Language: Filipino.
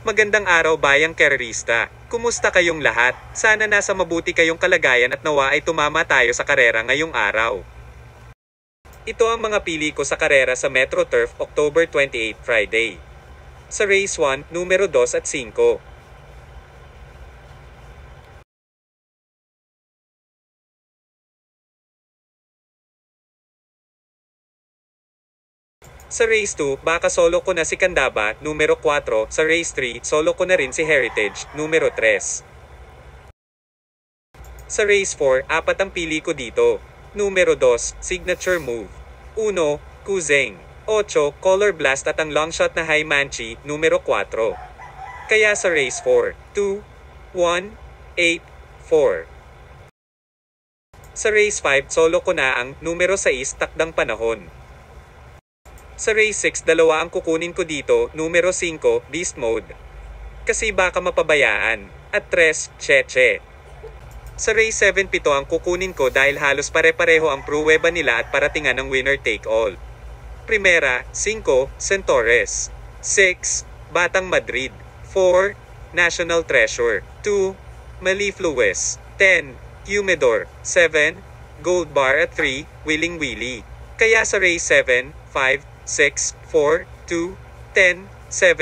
Magandang araw bayang karerista. Kumusta kayong lahat? Sana nasa mabuti kayong kalagayan at nawa ay tumama tayo sa karera ngayong araw. Ito ang mga pili ko sa karera sa Metro Turf October 28 Friday. Sa Race 1, numero 2 at 5. Sa Race 2, baka solo ko na si Candaba, numero 4. Sa Race 3, solo ko na rin si Heritage, numero 3. Sa Race 4, apat ang pili ko dito. Numero 2, Signature Move. 1, Kuzeng. 8, Color Blast at ang longshot na High Manchi, numero 4. Kaya sa Race 4, 2, 1, 8, 4. Sa Race 5, solo ko na ang numero 6, Takdang Panahon. Sa Race 6, dalawa ang kukunin ko dito, numero 5, Beast Mode. Kasi baka mapabayaan. At 3, Cheche. Sa Race 7, 7 ang kukunin ko dahil halos pare-pareho ang pruweba nila at paratingan ng winner take all. Primera, 5, Centaures. 6, Batang Madrid. 4, National Treasure. 2, Mellifluous. 10, Humidor. 7, Gold Bar at 3, Willing Willy. Kaya sa Race 7, 5, 6, 4, 2, 10, 7,